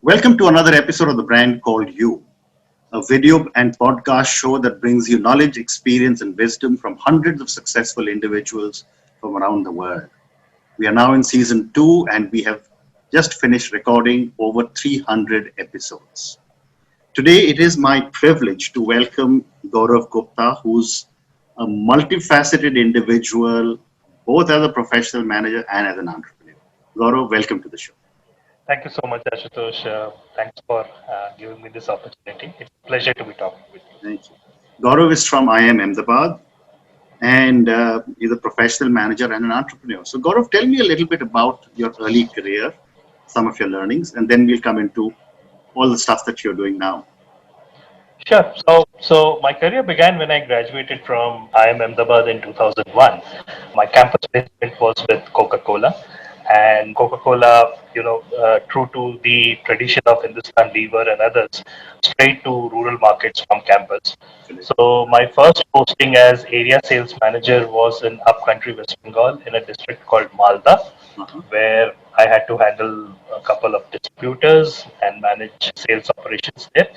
Welcome to another episode of the brand called You, a video and podcast show that brings you knowledge, experience, and wisdom from hundreds of successful individuals from around the world. We are now in season two and we have just finished recording over 300 episodes. Today, it is my privilege to welcome Gaurav Gupta, who's a multifaceted individual, both as a professional manager and as an entrepreneur. Gaurav, welcome to the show. Thank you so much, Ashutosh. Thanks for giving me this opportunity. It's a pleasure to be talking with you. Thank you. Gaurav is from IIM Ahmedabad and he's a professional manager and an entrepreneur. So, Gaurav, tell me a little bit about your early career, some of your learnings, and then we'll come into all the stuff that you're doing now. Sure. So my career began when I graduated from IIM Ahmedabad in 2001. My campus placement was with Coca-Cola, and Coca-Cola, true to the tradition of Hindustan Lever and others, straight to rural markets from campus. So my first posting as area sales manager was in upcountry West Bengal in a district called Malda, Uh-huh. where I had to handle a couple of distributors and manage sales operations there.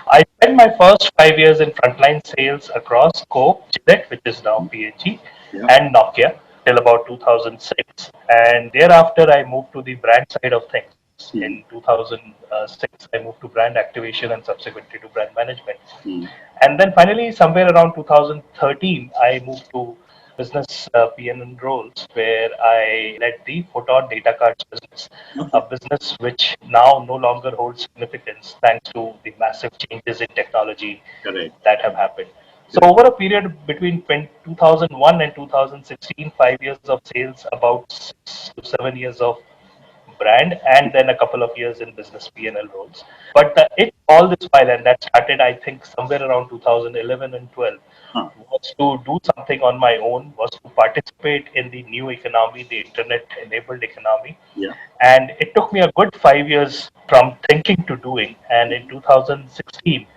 I spent my first 5 years in frontline sales across Coke, Gillette, which is now P&G, Yeah. and Nokia till about 2006. And thereafter, I moved to the brand side of things. Mm. In 2006, I moved to brand activation and subsequently to brand management. Mm. And then finally, somewhere around 2013, I moved to business PNN roles where I led the photon data cards business, a Okay. business which now no longer holds significance thanks to the massive changes in technology Correct. that have happened. So Correct. over a period between 2001 and 2016, 5 years of sales, about 6 to 7 years of brand, and then a couple of years in business P&L roles. But it all this while, and that started, I think, somewhere around 2011 and 12, Huh. was to do something on my own, was to participate in the new economy, the internet-enabled economy. Yeah. And it took me a good 5 years from thinking to doing. And in 2016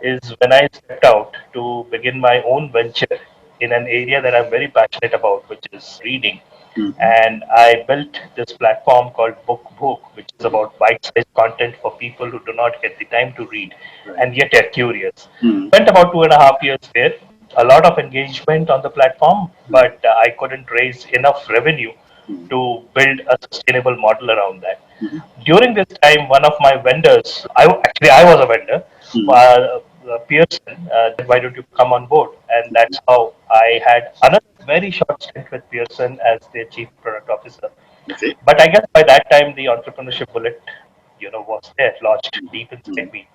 is when I stepped out to begin my own venture in an area that I'm very passionate about, which is reading. Mm-hmm. And I built this platform called Book, which is about bite-sized content for people who do not get the time to read Right. and yet are curious. Mm. Spent about 2.5 years there. A lot of engagement on the platform, but I couldn't raise enough revenue Mm. to build a sustainable model around that. Mm. During this time, one of my vendors, I was a vendor, Mm. Pearson, why don't you come on board? And that's how I had another very short stint with Pearson as their chief product officer. Okay. But I guess by that time, the entrepreneurship bullet, was there, lodged Mm. deep inside Mm. me.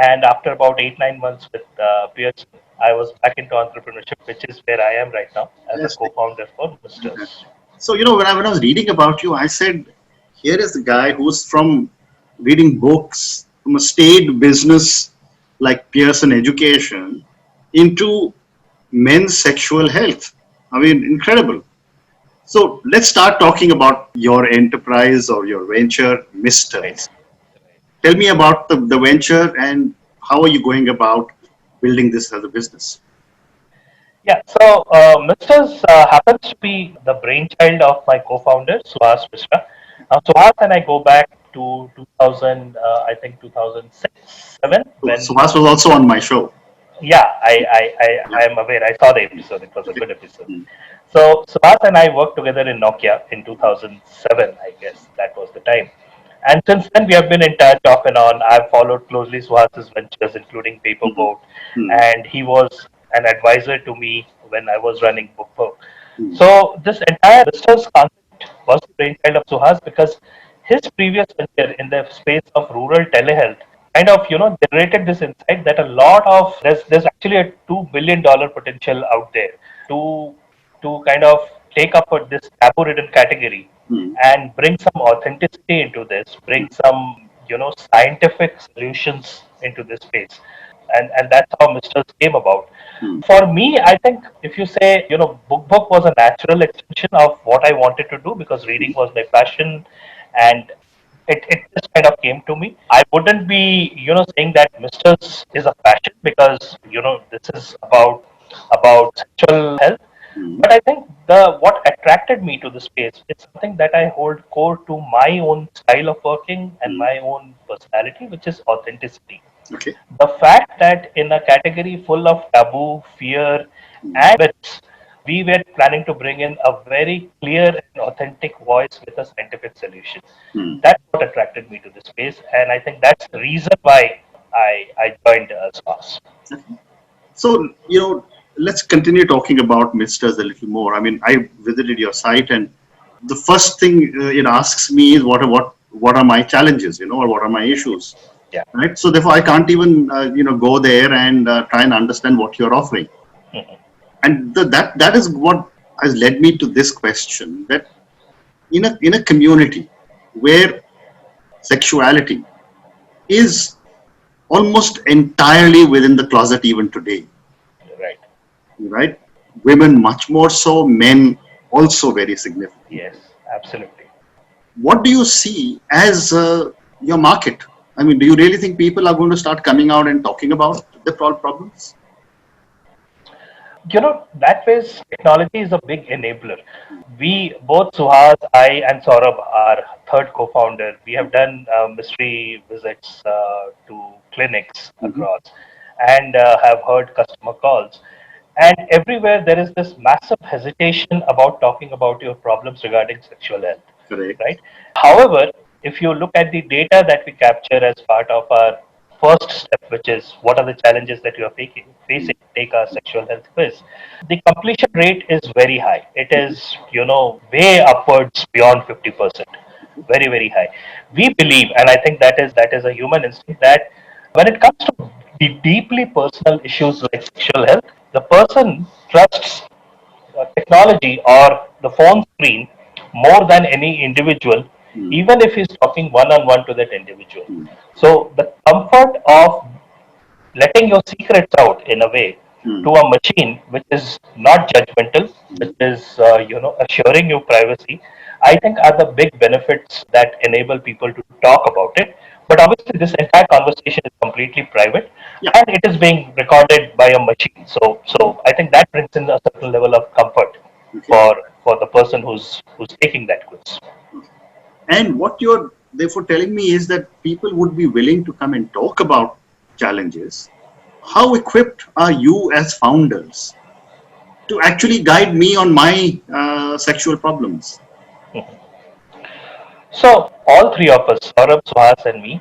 And after about 8, 9 months with Pearson, I was back into entrepreneurship, which is where I am right now as a Yes. co-founder for Misters. So, when I was reading about you, I said, here is the guy who's from reading books from a state business like Pearson Education into men's sexual health. I mean, incredible. So, let's start talking about your enterprise or your venture, Right. Misters. Tell me about the venture and how are you going about building this as a business? Yeah, so Misters happens to be the brainchild of my co-founder, Suhas Mishra. Now, Suhas and I go back to 2000, I think 2006, 7, So, when, Suhas was also on my show. yeah, Yeah. I am aware. I saw the episode. It was a Okay. good episode. Mm. So, Suhas and I worked together in Nokia in 2007, I guess. That was the time. And since then, we have been in touch off and on. I've followed closely Suhas's ventures, including Mm. Paperboat, Mm. and he was an advisor to me when I was running Book. Mm. So this entire Misters concept was the brainchild of Suhas because his previous venture in the space of rural telehealth kind of generated this insight that a lot of there's actually a $2 billion potential out there to kind of take up this taboo ridden category Mm. and bring some authenticity into this, bring some scientific solutions into this space, and that's how Misters came about. Mm. For me, I think if you say book was a natural extension of what I wanted to do because reading was my passion, and it just kind of came to me. I wouldn't be saying that Misters is a passion because this is about sexual health. Mm. But I think the what attracted me to the space is something that I hold core to my own style of working and Mm. my own personality, which is authenticity. Okay. The fact that in a category full of taboo, fear, Mm. and myths, we were planning to bring in a very clear and authentic voice with a scientific solution. Mm. That's what attracted me to the space, and I think that's the reason why I joined SPAS. Okay. So, let's continue talking about Misters a little more. I mean, I visited your site, and the first thing it asks me is what are my challenges, or what are my issues, Yeah. right? So therefore, I can't even go there and try and understand what you're offering. Mhm. And that is what has led me to this question: that in a community where sexuality is almost entirely within the closet even today, Right. right? Women much more so, men also very Yes, significantly. absolutely. What do you see as your market? I mean, do you really think people are going to start coming out and talking about the problems? That ways technology is a big enabler. We both Suhas, I and Saurabh, our third co-founder, we have done mystery visits to clinics Mm-hmm. across and have heard customer calls. And everywhere there is this massive hesitation about talking about your problems regarding sexual health, Correct. right? However, if you look at the data that we capture as part of our first step, which is what are the challenges that you are facing, take our sexual health quiz. The completion rate is very high. It is, way upwards beyond 50%. Very, very high. We believe, and I think that is a human instinct, that when it comes to the deeply personal issues like sexual health, the person trusts technology or the phone screen more than any individual, Mm. even if he's talking one on one to that individual. Mm. So the comfort of letting your secrets out in a way to Mm. a machine which is not judgmental, which Mm. is assuring you privacy, I think are the big benefits that enable people to talk about it. But obviously, this entire conversation is completely private, Yeah. and it is being recorded by a machine. So, Mm. so I think that brings in a certain level of comfort Okay. for the person who's taking that quiz. Okay. And what you're therefore telling me is that people would be willing to come and talk about challenges. How equipped are you as founders to actually guide me on my sexual problems? So all three of us, Saurabh, Suhas, and me,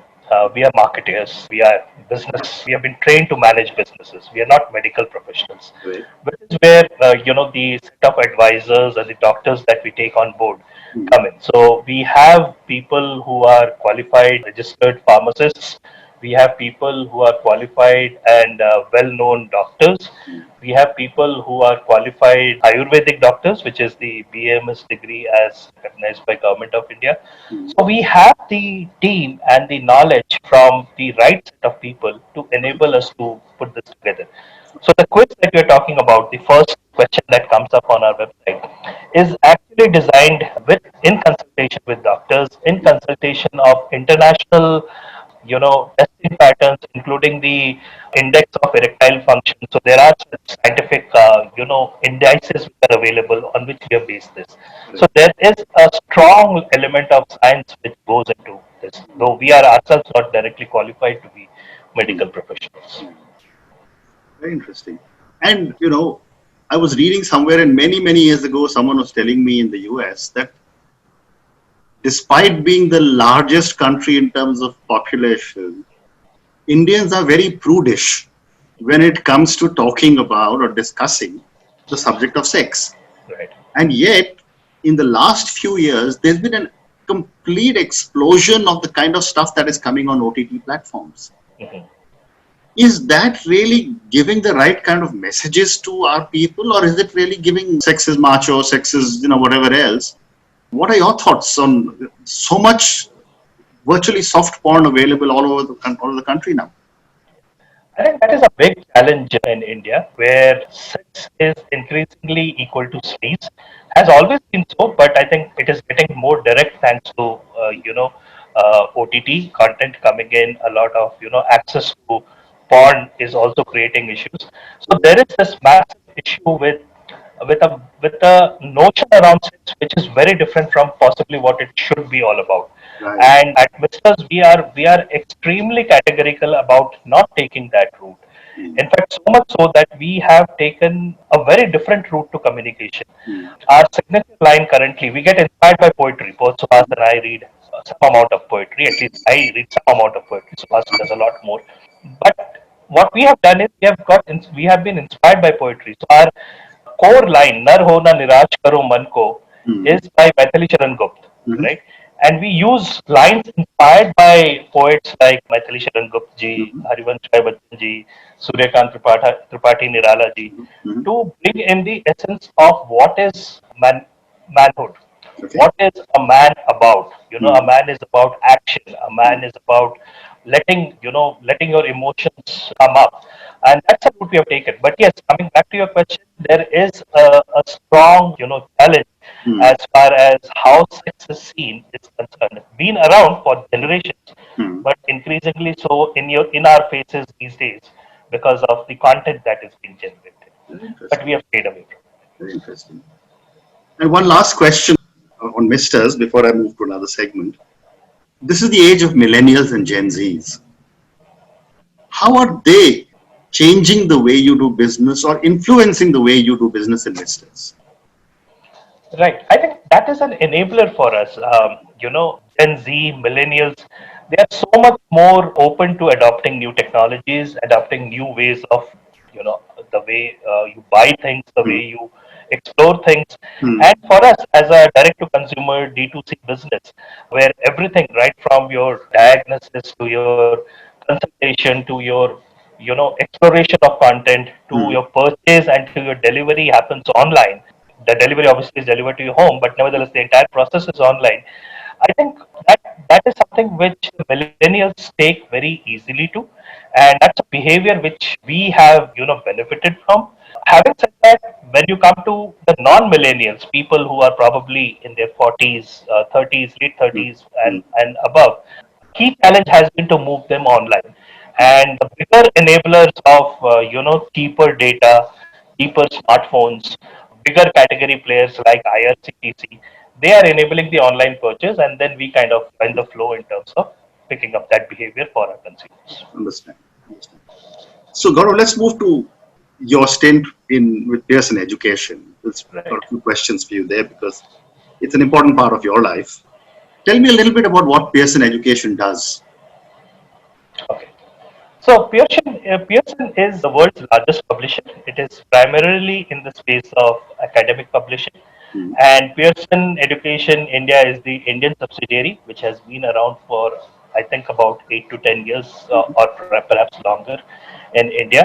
we are marketeers. We are business. We have been trained to manage businesses. We are not medical professionals, Right. which is where the set of advisors and the doctors that we take on board Mm. come in. So we have people who are qualified, registered pharmacists. We have people who are qualified and well-known doctors. Mm. We have people who are qualified Ayurvedic doctors, which is the BAMS degree as recognized by Government of India. Mm. So we have the team and the knowledge from the right set of people to enable us to put this together. So the quiz that we're talking about, the first question that comes up on our website, is actually designed in consultation with doctors, in consultation of international testing patterns, including the index of erectile function. So there are such scientific, indices which are available on which we have based this. So Right. there is a strong element of science which goes into this, though we are ourselves not directly qualified to be Mm. medical professionals. Mm. Very interesting. And I was reading somewhere, and many years ago, someone was telling me in the US that despite being the largest country in terms of population, Indians are very prudish when it comes to talking about or discussing the subject of sex. Right. And yet, in the last few years, there's been a complete explosion of the kind of stuff that is coming on OTT platforms. Mhm. Is that really giving the right kind of messages to our people, or is it really giving sex is macho, sex is, whatever else? What are your thoughts on so much virtually soft porn available all over the country now? I think that is a big challenge in India, where sex is increasingly equal to space. Has always been so, but I think it is getting more direct thanks to OTT content coming in. A lot of access to porn is also creating issues. So there is this massive issue with with a notion around sex which is very different from possibly what it should be all about. Right. And at Misters, we are extremely categorical about not taking that route. Mm. In fact, so much so that we have taken a very different route to communication. Mm. Our signature line currently, we get inspired by poetry. Both Subhas and I read some amount of poetry. At least I read some amount of poetry. Subhas does a lot more. But what we have done is we have been inspired by poetry. So our core line, "Nar ho na niraj karo man ko," Mm. is by Maithili Sharan Gupta, Mhm. right? And we use lines inspired by poets like Maithili Sharan Gupta ji, Mhm. Harivansh Rai Bachchan ji, Suryakant Tripathi Nirala ji, Mhm. to bring in the essence of what is manhood. Okay. What is a man about? A Mm. man is about action. A man is about letting your emotions come up, and that's the route we have taken. But yes, coming back to your question, there is a strong, challenge Mm. as far as how sex is seen is concerned. It's been around for generations, Mm. but increasingly so in our faces these days because of the content that is being generated. Very But interesting. we have stayed away from it. Very interesting. And one last question on misters before I move to another segment. This is the age of millennials and Gen Zs. How are they changing the way you do business or influencing the way you do business in misters? Right. I think that is an enabler for us. Gen Z, millennials, they are so much more open to adopting new technologies, adopting new ways of, the way you buy things, the Mm. way you explore things. Mm. And for us, as a direct to consumer D2C business, where everything, right from your diagnosis to your consultation to your exploration of content to Mm. your purchase and to your delivery happens online. The delivery obviously is delivered to your home, but nevertheless the entire process is online. I think that is something which millennials take very easily to, and that's a behavior which we have benefited from. Having said that, when you come to the non-millennials, people who are probably in their 40s, 30s, late Mm. 30s, Mm. and above, key challenge has been to move them online. And the bigger enablers of cheaper data, cheaper smartphones, bigger category players like IRCTC, they are enabling the online purchase, and then we kind of find the flow in terms of picking up that behavior for our consumers. Understand. Understand. So, Gaurav, let's move to your stint in with Pearson Education. Let's got Right. a few questions for you there because it's an important part of your life. Tell me a little bit about what Pearson Education does. Okay. So Pearson is the world's largest publisher. It is primarily in the space of academic publishing. Mm. And Pearson Education India is the Indian subsidiary, which has been around for, I think, about 8 to 10 years, Mhm. or perhaps longer in India.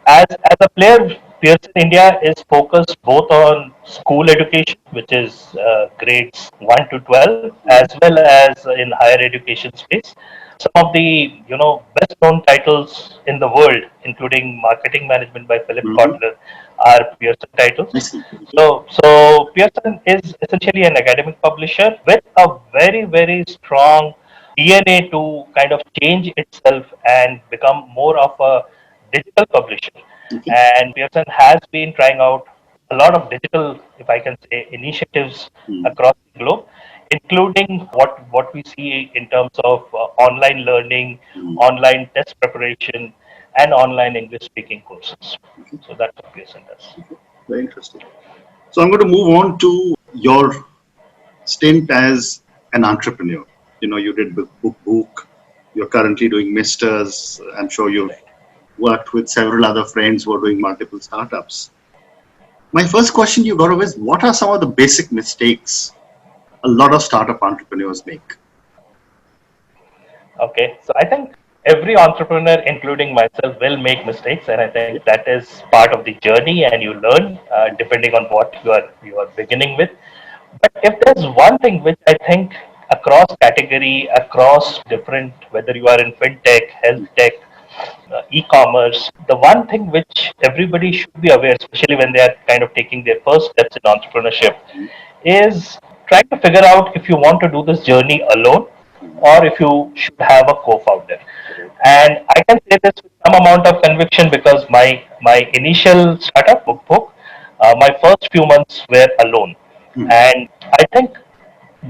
As a player, Pearson India is focused both on school education, which is grades 1 to 12, as Mhm. well as in higher education space. Some of the best known titles in the world, including Marketing Management by Philip Mhm. Kotler, are Pearson titles. I see. So Pearson is essentially an academic publisher with a very, very strong DNA to kind of change itself and become more of a digital publisher. Okay. And Pearson has been trying out a lot of digital, if I can say, initiatives Mm. across the globe, including what we see in terms of online learning, Mm. online test preparation, and online English speaking courses. Okay. So that's what Pearson does. Okay. Very interesting. So I'm going to move on to your stint as an entrepreneur. You know, you did book. You're currently doing Misters. I'm sure you've Right. worked with several other friends who are doing multiple startups. My first question to you, Gaurav, is what are some of the basic mistakes a lot of startup entrepreneurs make? Okay, so I think every entrepreneur, including myself, will make mistakes, and I think that is part of the journey, and you learn depending on what you are beginning with. But if there's one thing which I think across category, across different, whether you are in fintech, health tech, e-commerce, the one thing which everybody should be aware, especially when they are kind of taking their first steps in entrepreneurship, is trying to figure out if you want to do this journey alone or if you should have a co-founder. And I can say this with some amount of conviction because my initial startup, Book, My first few months were alone, Mm. and I think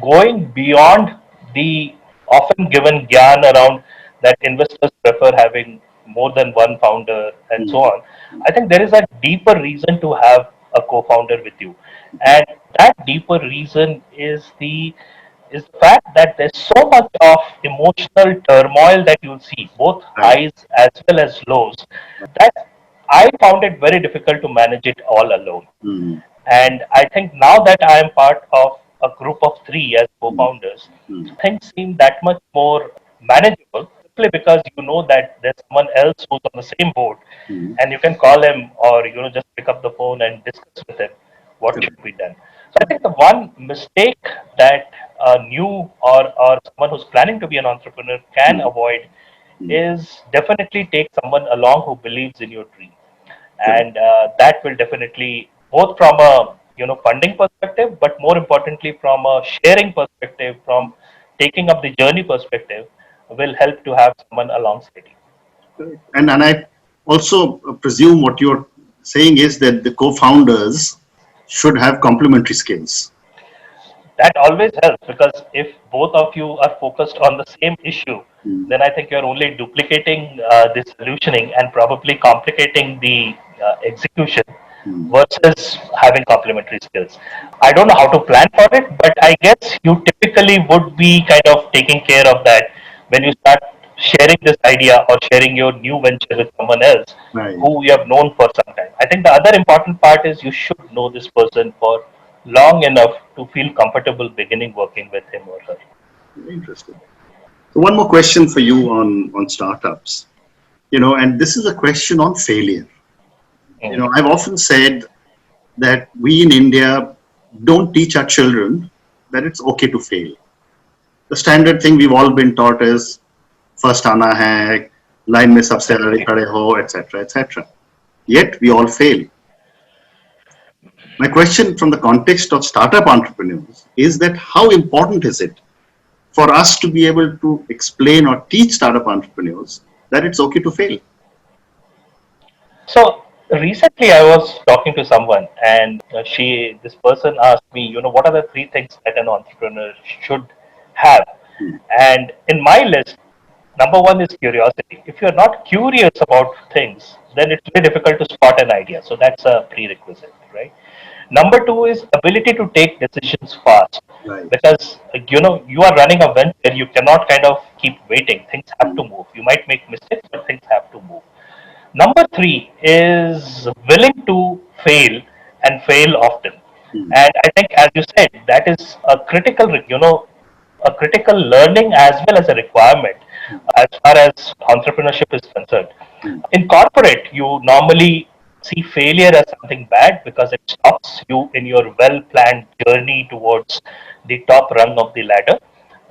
going beyond the often given gyan around that investors prefer having more than one founder and so Mm. on, I think there is a deeper reason to have a co-founder with you, and that deeper reason is the fact that there's so much of emotional turmoil that you'll see, both Right. highs as well as lows, that I found it very difficult to manage it all alone. Mm. And I think now that I am part of a group of three as Mm. co-founders, Mm. things seem that much more manageable simply because you know that there's someone else who's on the same boat Mm. and you can call him or just pick up the phone and discuss with him what Correct. should be done. So I think the one mistake that a new or someone who's planning to be an entrepreneur can Mm. avoid Mm. is definitely take someone along who believes in your dream, Correct. and that will definitely, both from a funding perspective, but more importantly from a sharing perspective, from taking up the journey perspective, will help to have someone alongside you. Correct. And I also presume what you're saying is that the co-founders should have complementary skills. That always helps, because if both of you are focused on the same issue, Mm. then I think you're only duplicating the solutioning and probably complicating the execution Mm. versus having complementary skills. I don't know how to plan for it, but I guess you typically would be kind of taking care of that when you start sharing this idea or sharing your new venture with someone else Right. who you have known for some time. I think the other important part is you should know this person for long enough to feel comfortable beginning working with him or her. Very interesting. So one more question for you on startups. And this is a question on failure. Mm. I've often said that we in India don't teach our children that it's okay to fail. The standard thing we've all been taught is first आना है, line में सबसे आगे Absolutely. खड़े हो, etc., etc. Yet we all fail. My question from the context of startup entrepreneurs is that how important is it for us to be able to explain or teach startup entrepreneurs that it's okay to fail? So recently, I was talking to someone, and this person asked me, what are the three things that an entrepreneur should have? Hmm. And in my list, number one is curiosity. If you're not curious about things, then it's very difficult to spot an idea. So that's a prerequisite, right? Number two is ability to take decisions fast, Right. because you are running a venture. You cannot kind of keep waiting. Things have Hmm. to move. You might make mistakes, but things have to move. Number three is willing to fail and fail often. Hmm. And I think, as you said, that is a critical learning as well as a requirement as far as entrepreneurship is concerned. Hmm. In corporate, you normally see failure as something bad because it stops you in your well planned journey towards the top rung of the ladder,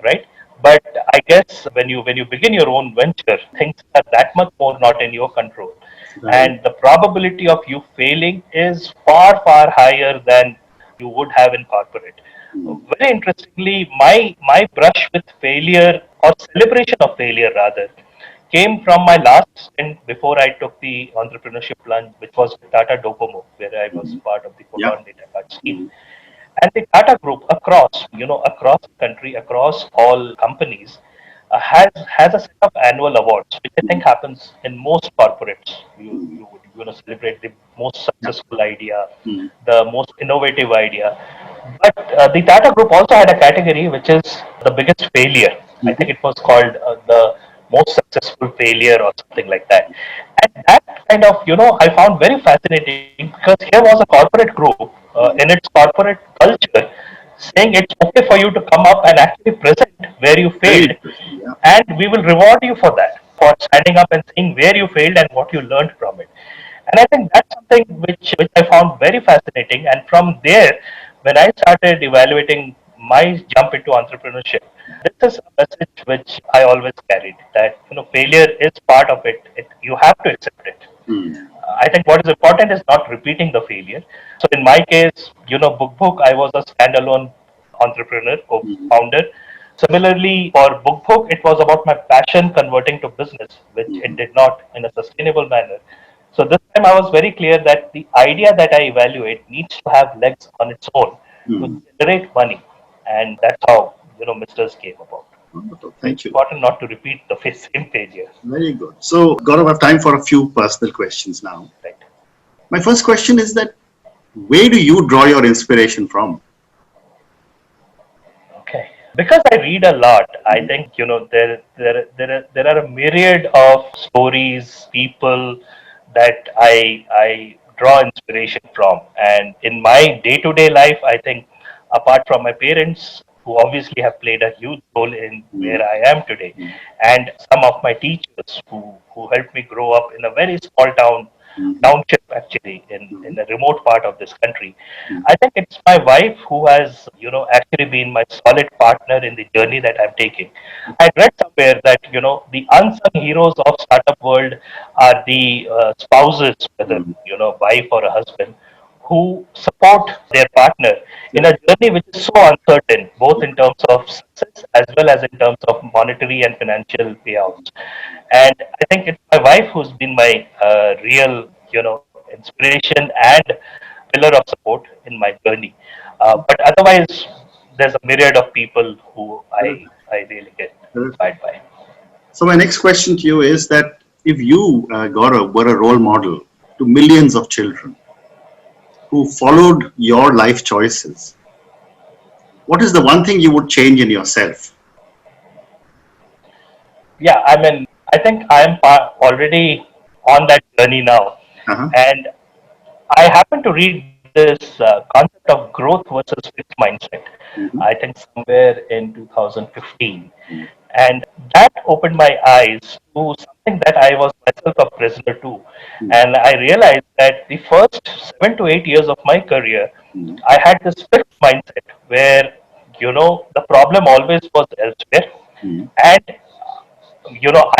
right? But I guess when you begin your own venture, things are that much more not in your control, Right. and the probability of you failing is far higher than you would have in corporate. Hmm. Very interestingly, my brush with failure, or celebration of failure rather, came from my last stint before I took the entrepreneurship plunge, which was with Tata Docomo, where I was Hmm. part of the Yeah. Photon Data Card scheme. Hmm. And the Tata Group across the country, across all companies, has a set of annual awards, which I Hmm. think happens in most corporates. You Hmm. you would celebrate the most Yeah. successful idea, Hmm. the most innovative idea. But the Tata Group also had a category which is the biggest failure. I Hmm. think it was called the most successful failure or something like that. And that kind of, I found very fascinating, because here was a corporate group in Hmm. its corporate culture saying it's okay for you to come up and actually present where you Very failed, interesting. Yeah. and we will reward you for that, for standing up and saying where you failed and what you learned from it. And I think that's something which I found very fascinating. And from there, when I started evaluating my jump into entrepreneurship, this is a message which I always carried, that failure is part of it. You have to accept it. Hmm. I think what is important is not repeating the failure. So in my case, BookBook, I was a standalone entrepreneur, Hmm. co-founder. Similarly, for BookBook, it was about my passion converting to business, which it Hmm. did not in a sustainable manner. So this time I was very clear that the idea that I evaluate needs to have legs on its own to Mm. generate money, and that's how Misters came about. Wonderful. So it's Thank you. important not to repeat the same page here. Very good. So, Gaurav, I have time for a few personal questions now. Right. My first question is that where do you draw your inspiration from? Okay. Because I read a lot, I think there are a myriad of stories, people that I draw inspiration from, and in my day to day life, I think apart from my parents, who obviously have played a huge role in Mm. where I am today, and some of my teachers who helped me grow up in a very small Mhm. township actually in a remote part of this country. Mhm. I think it's my wife who has actually been my solid partner in the journey that I'm taking. I read somewhere that the unsung heroes of startup world are the spouses, whether Mhm. wife or a husband, who support their partner in a Correct. journey which is so uncertain, both in terms of success as well as in terms of monetary and financial payouts. And I think it's my wife who's been my real, inspiration and pillar of support in my journey. But otherwise, there's a myriad of people who Correct. I really get Correct. inspired by. So, my next question to you is that if you, Gaurav, were a role model to millions of children who followed your life choices, what is the one thing you would change in yourself? Yeah, I mean, I think I am already on that journey now, Uh-huh. and I happened to read this concept of growth versus fixed mindset. I Mhm. think somewhere in 2015, Mhm. and that opened my eyes to something that I was myself a prisoner to, Mhm. and I realized that the first 7 to 8 years of my career, Mhm. I had this fixed mindset where the problem always was elsewhere, Mhm. and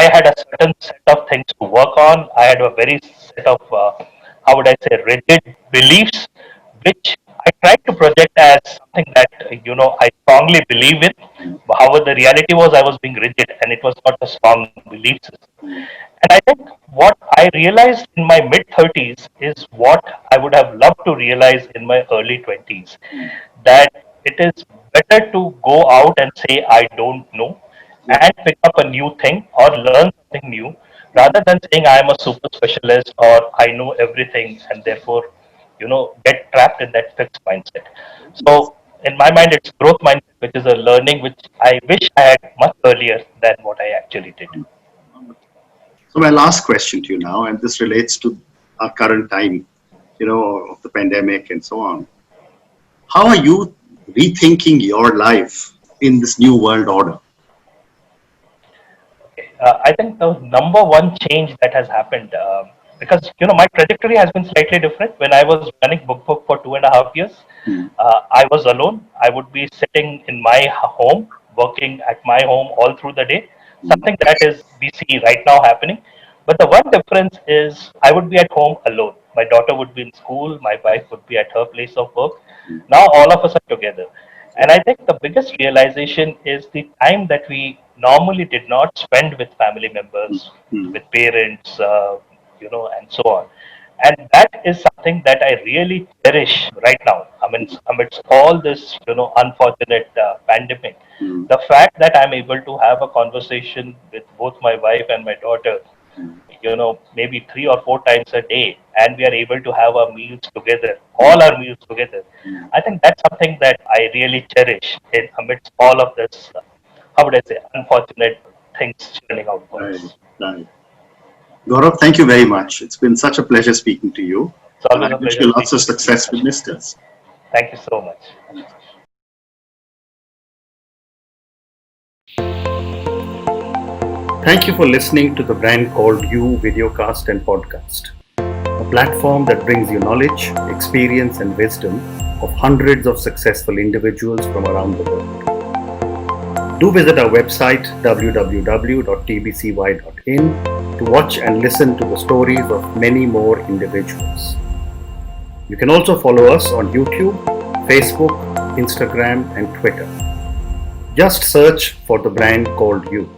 I had a certain set of things to work on. I had a very set of, how would I say, rigid beliefs, which I tried to project as something that, I strongly believe in. However, the reality was I was being rigid and it was not a strong belief system. Mhm. And I think what I realized in my mid 30s is what I would have loved to realize in my early 20s, Mhm. that it is better to go out and say, I don't know, Yeah. and pick up a new thing or learn something new rather than saying I am a super specialist or I know everything and therefore, get trapped in that fixed mindset. So, in my mind, it's growth mindset, which is a learning which I wish I had much earlier than what I actually did. So my last question to you now, and this relates to our current time, of the pandemic and so on. How are you rethinking your life in this new world order? Okay. I think the number one change that has happened, because my trajectory has been slightly different. When I was running book for 2.5 years, Hmm. I was alone. I would be sitting in my home, working at my home all through the day. Hmm. Something that is we see right now happening. But the one difference is I would be at home alone. My daughter would be in school. My wife would be at her place of work. Hmm. Now all of us are together. And Correct. I think the biggest realization is the time that we normally did not spend with family Hmm. members, Hmm. with parents, and so on. And that is something that I really cherish right now. I mean, amidst all this, unfortunate pandemic, Hmm. the fact that I'm able to have a conversation with both my wife and my daughter, Hmm. maybe 3 or 4 times a day, and we are able to have our meals together, all our meals together. Hmm. I think that's something that I really cherish in amidst all of this, how would I say, unfortunate things churning out for Right. us. Right. Gaurav, thank you very much. It's been such a pleasure speaking to you. It's And I always a wish pleasure you lots of speaking with you, success with Ashish. Misters. Thank you so much. Thank you for listening to the brand called You Videocast and Podcast, a platform that brings you knowledge, experience, and wisdom of hundreds of successful individuals from around the world. Do visit our website www.tbcy.in to watch and listen to the stories of many more individuals. You can also follow us on YouTube, Facebook, Instagram, and Twitter. Just search for the brand called You.